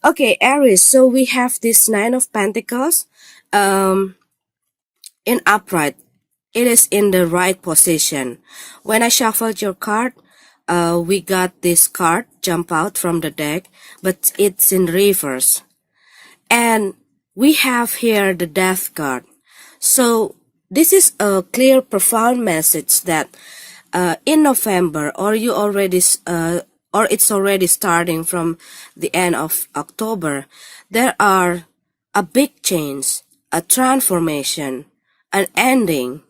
Okay, Aries. So we have this Nine of Pentacles um, in upright. It is in the right position. When I shuffled your card, we got this card jump out from the deck, but it's in reverse. And we have here the Death card. So this is a clear, profound message that in November, or it's already starting from the end of October, there are a big change, a transformation, an ending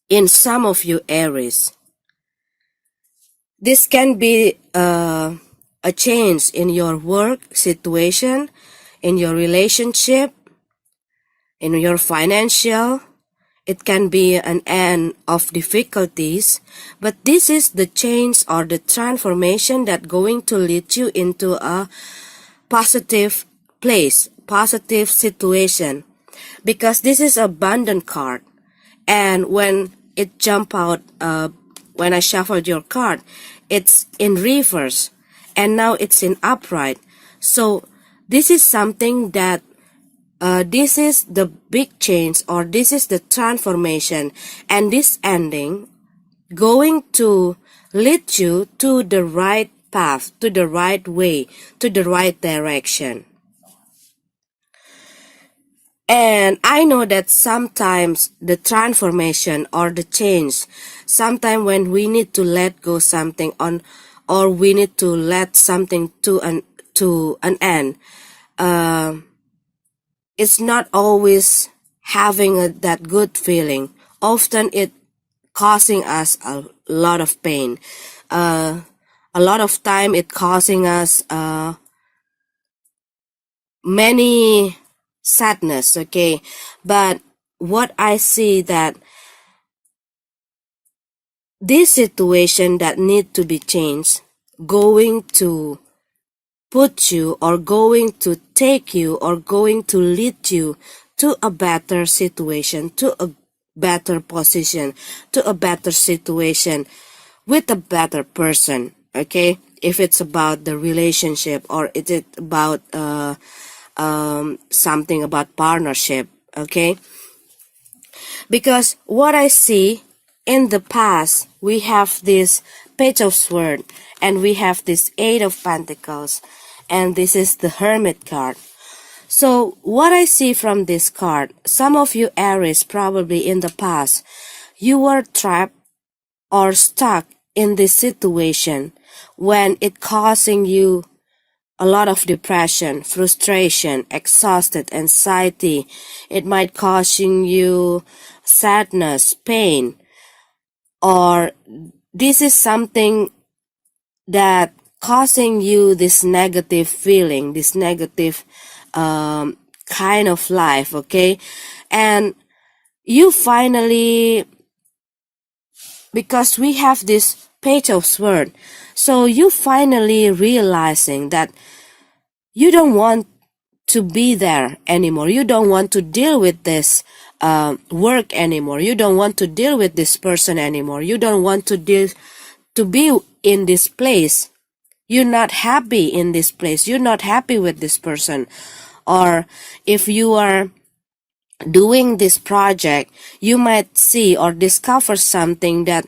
in some of you Aries. This can be a change in your work situation, in your relationship, in your financial. It can be an end of difficulties, but this is the change or the transformation that going to lead you into a positive place, positive situation, because this is abundant card. And when it jump out, when I shuffled your card, it's in reverse, and now it's in upright. So this is something that this is the big change, or this is the transformation, and this ending going to lead you to the right path, to the right way, to the right direction. And I know that sometimes the transformation or the change, sometimes when we need to let go something on, or we need to let something to an end, uh, it's not always having that good feeling. Often it causing us a lot of pain. A lot of time it causing us many sadness, okay? But what I see that this situation that need to be changed, going to put you, or going to take you, or going to lead you to a better situation, to a better position, to a better situation with a better person, okay? If it's about the relationship, or is it about something about partnership, okay? Because what I see in the past, we have this Page of Swords, and we have this Eight of Pentacles, and this is the Hermit card. So what I see from this card, some of you Aries probably in the past, you were trapped or stuck in this situation when it causing you a lot of depression, frustration, exhausted, anxiety. It might causing you sadness, pain, or this is something that causing you this negative feeling, this negative kind of life, okay? And you finally, because we have this Page of Swords, so you finally realizing that you don't want to be there anymore. You don't want to deal with this work anymore. You don't want to deal with this person anymore. You don't want to be in this place. You're not happy in this place. You're not happy with this person. Or if you are doing this project, you might see or discover something that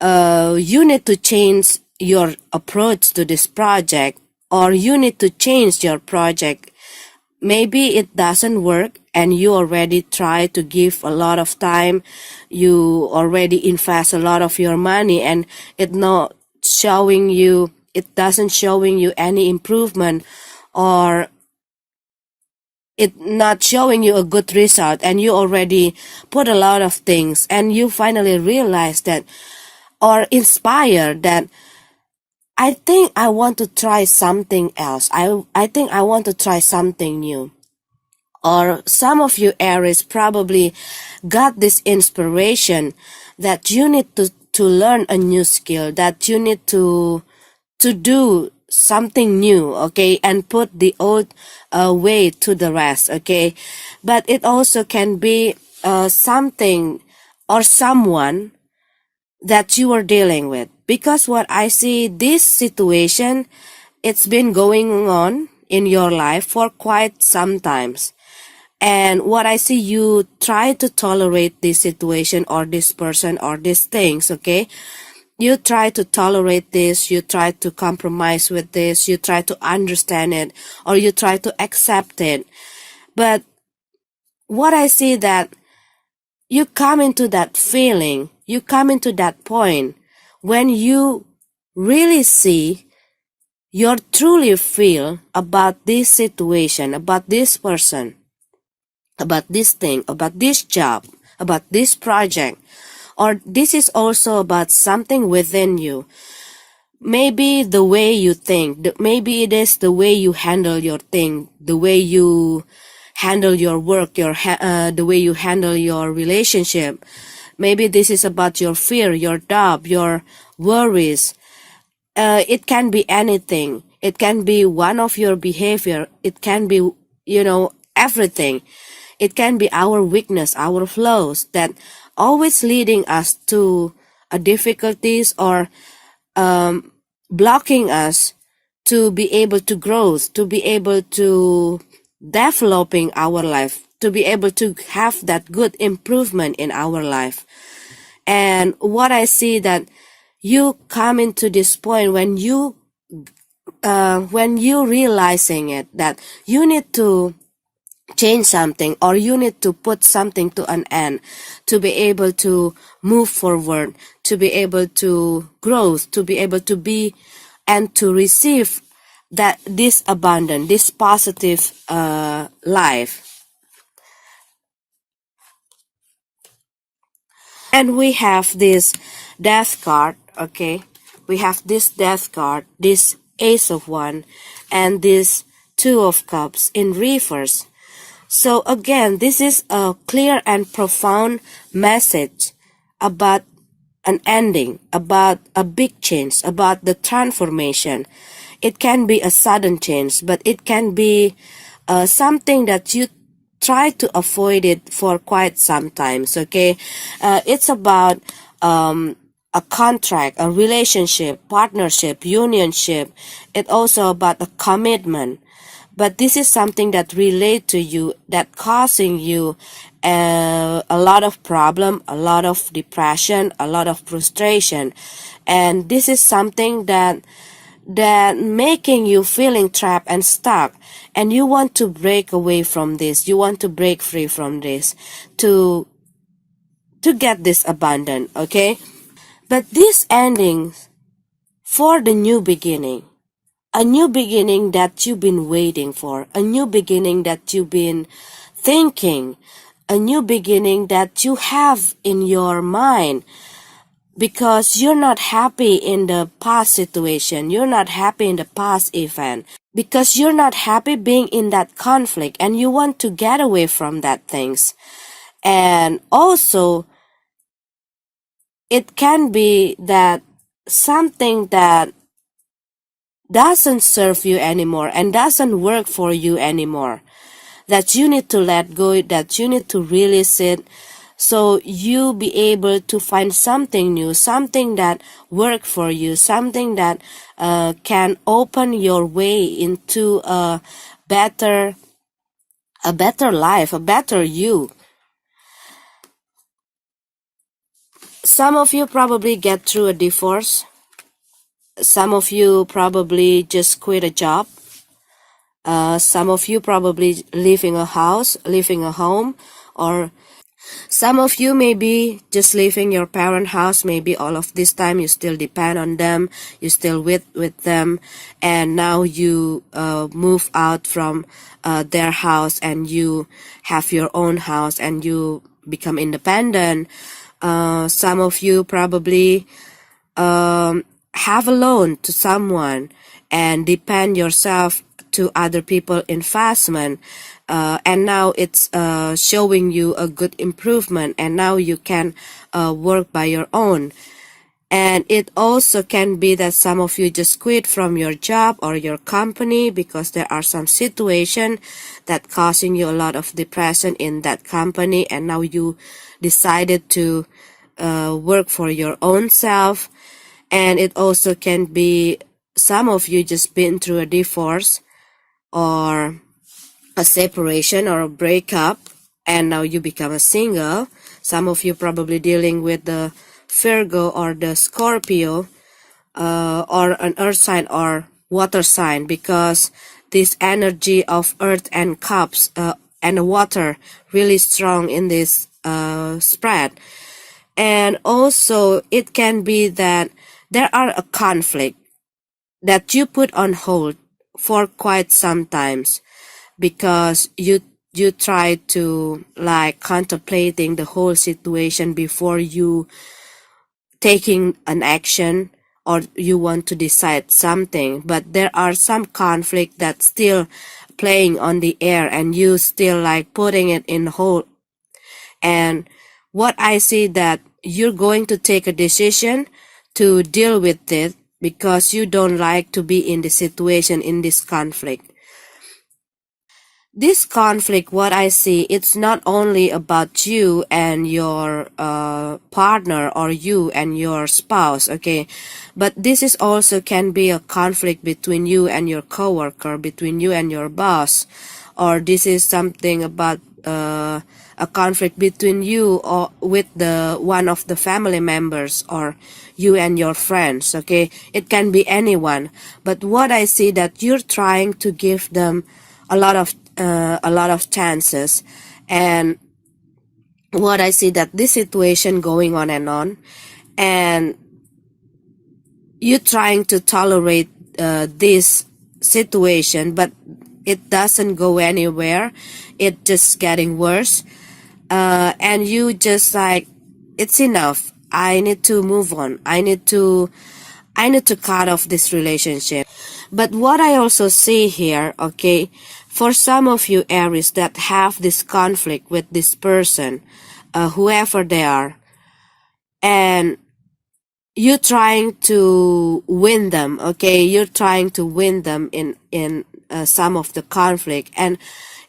you need to change your approach to this project, or you need to change your project. Maybe it doesn't work, and you already try to give a lot of time, you already invest a lot of your money, and it not showing you, it doesn't showing you any improvement, or it not showing you a good result, and you already put a lot of things, and you finally realize that, or inspired that, I think I want to try something else. I think I want to try something new. Or some of you Aries probably got this inspiration that you need to learn a new skill, that you need to do something new, okay, and put the old way to the rest, okay. But it also can be something or someone that you are dealing with, because what I see, this situation It's been going on in your life for quite some times. And what I see, you try to tolerate this situation or this person or these things, okay? You try to tolerate this, you try to compromise with this, you try to understand it, or you try to accept it. But what I see that you come into that feeling, you come into that point when you really see, you truly feel about this situation, about this person, about this thing, about this job, about this project, or this is also about something within you. Maybe the way you think, maybe it is the way you handle your thing, the way you handle your work, the way you handle your relationship. Maybe this is about your fear, your doubt, your worries. It can be anything. It can be one of your behavior. It can be, everything. It can be our weakness, our flaws that always leading us to difficulties or blocking us to be able to grow, to be able to developing our life, to be able to have that good improvement in our life. And what I see that you come into this point when you realizing it that you need to change something or you need to put something to an end to be able to move forward, to be able to grow, to be able to be and to receive that this abundant, this positive life. And we have this death card, okay? We have this death card, this ace of one, and this two of cups in reverse. So again, this is a clear and profound message about an ending, about a big change, about the transformation. It can be a sudden change, but it can be something that you try to avoid it for quite some times, okay? It's about a contract, a relationship, partnership, unionship. It's also about a commitment. But this is something that relate to you, that causing you a lot of problem, a lot of depression, a lot of frustration. And this is something that making you feeling trapped and stuck, and you want to break away from this, you want to break free from this to get this abundant, okay? But this ending for the new beginning, a new beginning that you've been waiting for, a new beginning that you've been thinking, a new beginning that you have in your mind, because you're not happy in the past situation, you're not happy in the past event, because you're not happy being in that conflict and you want to get away from that things. And also, it can be that something that doesn't serve you anymore and doesn't work for you anymore, that you need to let go, that you need to release it, so you be able to find something new, something that work for you, something that can open your way into a better life, a better you. Some of you probably get through a divorce. Some of you probably just quit a job. Some of you probably leaving a house, leaving a home, or some of you maybe just leaving your parent house. Maybe all of this time you still depend on them, you still with them, and now you move out from their house and you have your own house and you become independent. Some of you probably have a loan to someone and depend yourself to other people investment, and now it's showing you a good improvement, and now you can work by your own. And it also can be that some of you just quit from your job or your company because there are some situation that causing you a lot of depression in that company, and now you decided to work for your own self. And it also can be some of you just been through a divorce or a separation or a breakup, and now you become a single. Some of you probably dealing with the Virgo or the Scorpio, or an earth sign or water sign, because this energy of earth and cups and water really strong in this spread. And also it can be that there are a conflict that you put on hold for quite some times, because you try to like contemplating the whole situation before you taking an action, or you want to decide something, but there are some conflict that's still playing on the air and you still like putting it in hold. And what I see that you're going to take a decision to deal with it, because you don't like to be in the situation, in this conflict. This conflict, what I see, it's not only about you and your partner, or you and your spouse, okay, but this is also can be a conflict between you and your coworker, between you and your boss, or this is something about a conflict between you or with the one of the family members, or you and your friends, okay. It can be anyone, but what I see that you're trying to give them a lot of chances. And what I see that this situation going on, and you trying to tolerate this situation, but it doesn't go anywhere, it just getting worse, and you just like, it's enough, I need to move on, I need to cut off this relationship. But what I also see here, okay, for some of you Aries that have this conflict with this person, whoever they are, and you're trying to win them, okay, you're trying to win them in some of the conflict, and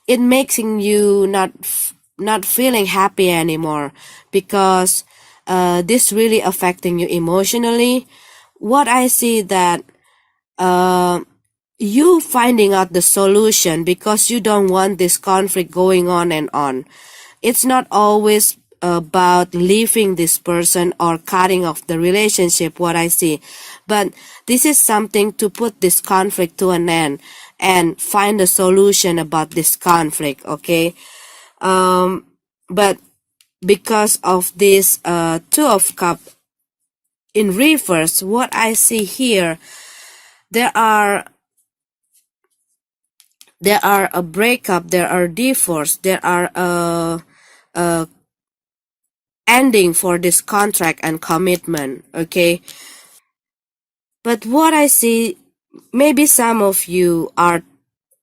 it making you not feeling happy anymore, because this really affecting you emotionally. What I see that you finding out the solution, because you don't want this conflict going on and on. It's not always about leaving this person or cutting off the relationship, what I see, but this is something to put this conflict to an end and find a solution about this conflict, okay. But because of this two of cup in reverse, what I see here, there are a breakup, there are divorce, there are a ending for this contract and commitment, okay. But what I see, maybe some of you are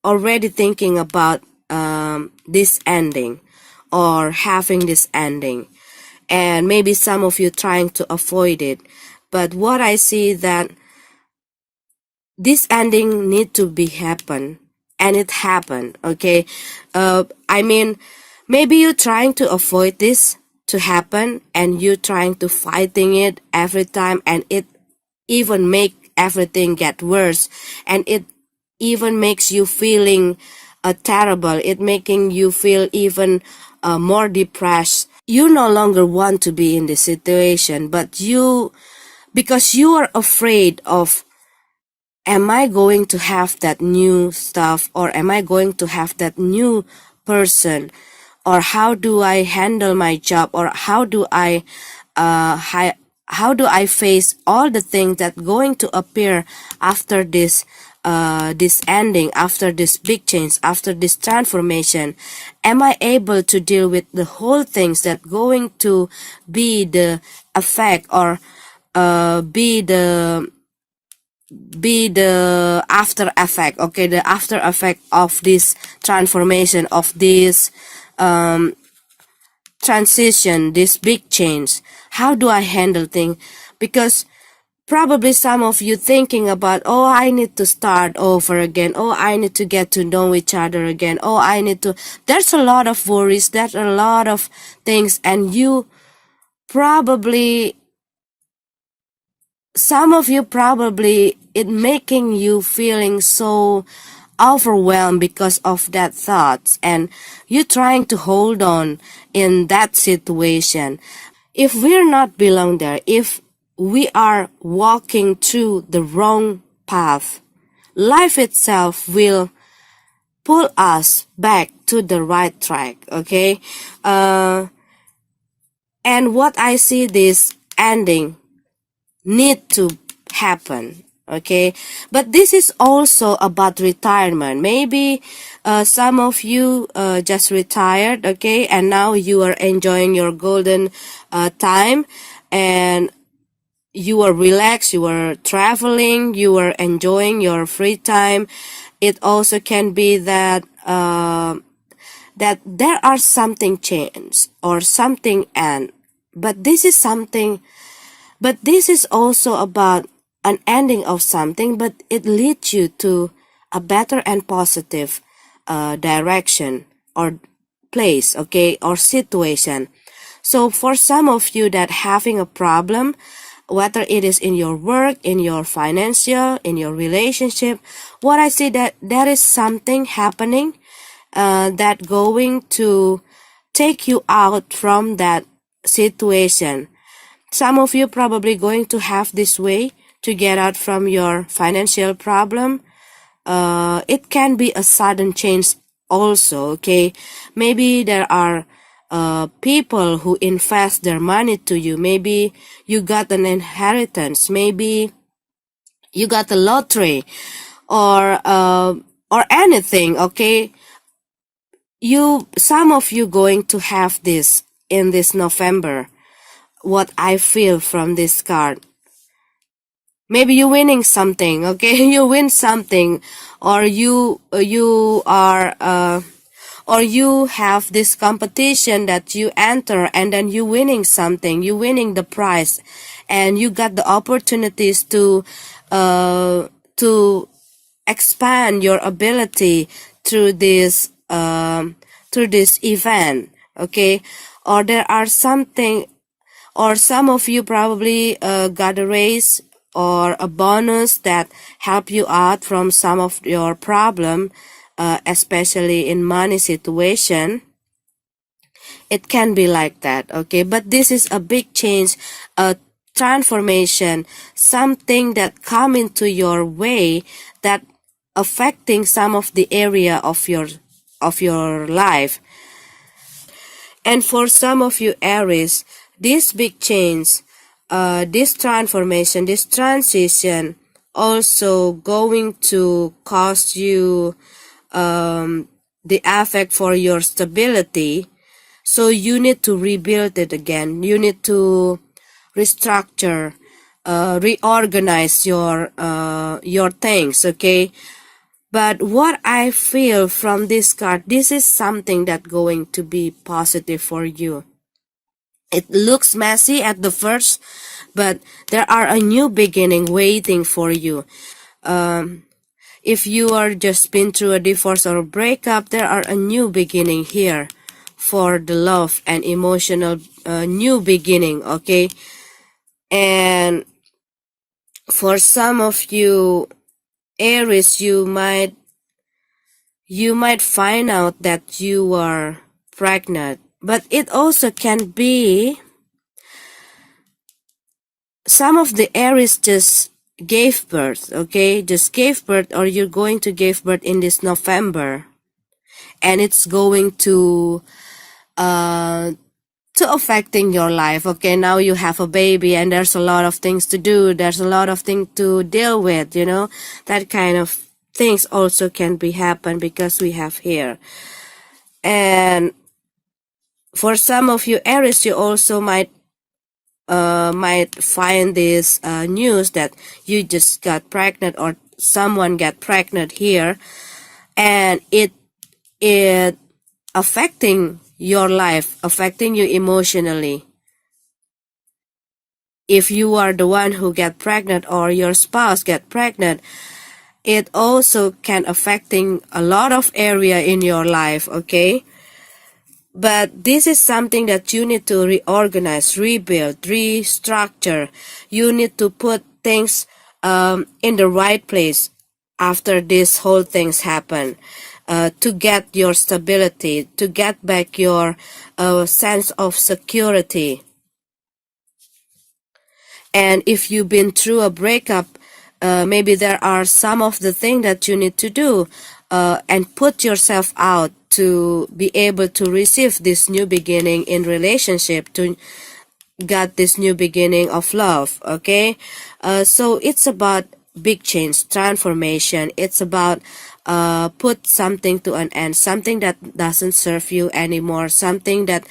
already thinking about this ending, or having this ending, and maybe some of you trying to avoid it. But what I see that this ending need to be happen, and it happened, okay. I mean, maybe you're trying to avoid this to happen, and you're trying to fighting it every time, and it even make everything get worse, and it even makes you feeling terrible, it making you feel even more depressed. You no longer want to be in this situation, but you, because you are afraid of, am I going to have that new stuff, or am I going to have that new person, or how do I handle my job, or how do I how do I face all the things that going to appear after this this ending, after this big change, after this transformation? Am I able to deal with the whole things that going to be the effect, or be the after effect, okay, the after effect of this transformation, of this transition, this big change? How do I handle things? Because probably some of you thinking about, oh, I need to start over again, oh, I need to get to know each other again, oh, I need to, there's a lot of worries, there's a lot of things, and you probably some of you probably it making you feeling so overwhelmed because of that thoughts, and you trying to hold on in that situation. If we're not belong there, if we are walking through the wrong path, life itself will pull us back to the right track. Okay. And what I see this ending need to happen. Okay. But this is also about retirement. Maybe some of you just retired. Okay. And now you are enjoying your golden time, and you are relaxed, you are traveling, you are enjoying your free time. It also can be that that there are something changed or something end. But this is something, but this is also about an ending of something, but it leads you to a better and positive direction or place, okay, or situation. So for some of you that having a problem, whether it is in your work, in your financial, in your relationship, what I see that there is something happening that going to take you out from that situation. Some of you probably going to have this way to get out from your financial problem. It can be a sudden change also, okay? Maybe there are people who invest their money to you. Maybe you got an inheritance. Maybe you got a lottery or anything, okay? Some of you going to have this in this November. What I feel from this card. Maybe you're winning something, okay? You win something, or you are or you have this competition that you enter, and then you winning something, you winning the prize, and you got the opportunities to expand your ability through this event, okay? Or there are something, or some of you probably got a raise or a bonus that help you out from some of your problem, especially in money situation. It can be like that, okay? But this is a big change, a transformation, something that come into your way that affecting some of the area of your life. And for some of you Aries, this big change, this transformation, this transition also going to cause you the effect for your stability. So you need to rebuild it again. You need to restructure, reorganize your things, okay? But what I feel from this card, this is something that going to be positive for you. It looks messy at the first, but there are a new beginning waiting for you. If you are just been through a divorce or a breakup, there are a new beginning here for the love and emotional new beginning, okay? And for some of you Aries, you might find out that you are pregnant, but it also can be some of the Aries just gave birth, okay? Just gave birth, or you're going to give birth in this November, and it's going to affecting your life, okay? Now you have a baby, and there's a lot of things to do. There's a lot of things to deal with, you know? That kind of things also can be happen because we have here. And for some of you Aries, you also might find this news that you just got pregnant, or someone got pregnant here, and it affecting your life, affecting you emotionally. If you are the one who get pregnant or your spouse get pregnant, it also can affecting a lot of area in your life, okay? But this is something that you need to reorganize, rebuild, restructure. You need to put things in the right place after this whole things happen, to get your stability, to get back your sense of security. And if you've been through a breakup, maybe there are some of the things that you need to do, and put yourself out to be able to receive this new beginning in relationship, to got this new beginning of love. Okay, so it's about big change, transformation. It's about put something to an end, something that doesn't serve you anymore, something that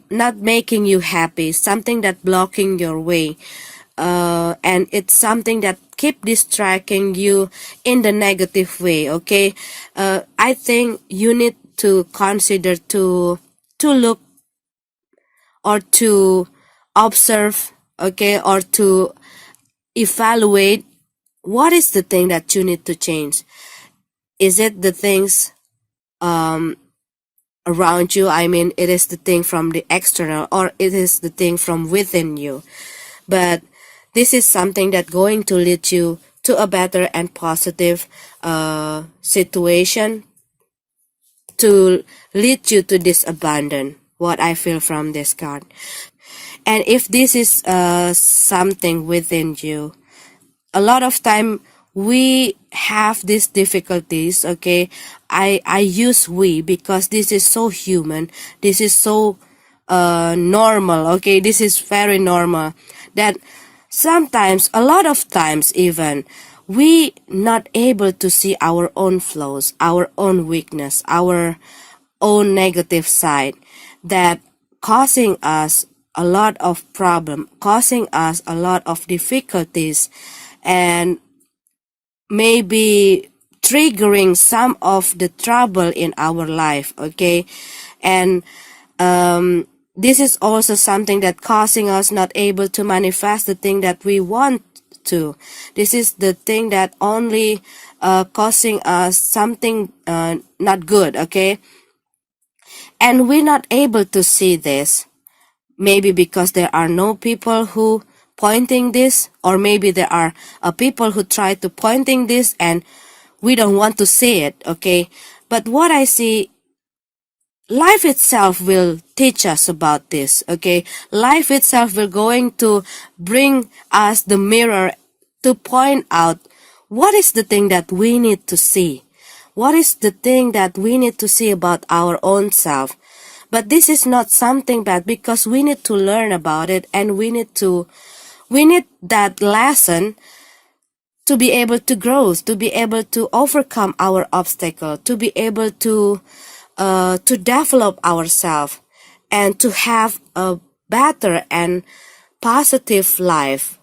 not making you happy, something that blocking your way, and it's something that keep distracting you in the negative way. Okay, I think you need to consider to look or to observe, okay, or to evaluate what is the thing that you need to change. Is it the things around you? I mean, it is the thing from the external, or it is the thing from within you. But this is something that going to lead you to a better and positive situation, to lead you to this abundance, what I feel from this card. And if this is something within you, a lot of time we have these difficulties. Okay, I use we because this is so human, this is so normal. Okay, this is very normal that sometimes, a lot of times even, we not able to see our own flaws, our own weakness, our own negative side, that causing us a lot of problem, causing us a lot of difficulties, and maybe triggering some of the trouble in our life. Okay, and this is also something that causing us not able to manifest the thing that we want to. This is the thing that only causing us something not good. Okay, and we're not able to see this, maybe because there are no people who pointing this, or maybe there are people who try to pointing this and we don't want to see it. Okay, but what I see, life itself will teach us about this. Okay, life itself will going to bring us the mirror to point out what is the thing that we need to see, what is the thing that we need to see about our own self. But this is not something bad, because we need to learn about it, and we need that lesson to be able to grow, to be able to overcome our obstacle, to be able to develop ourselves, and to have a better and positive life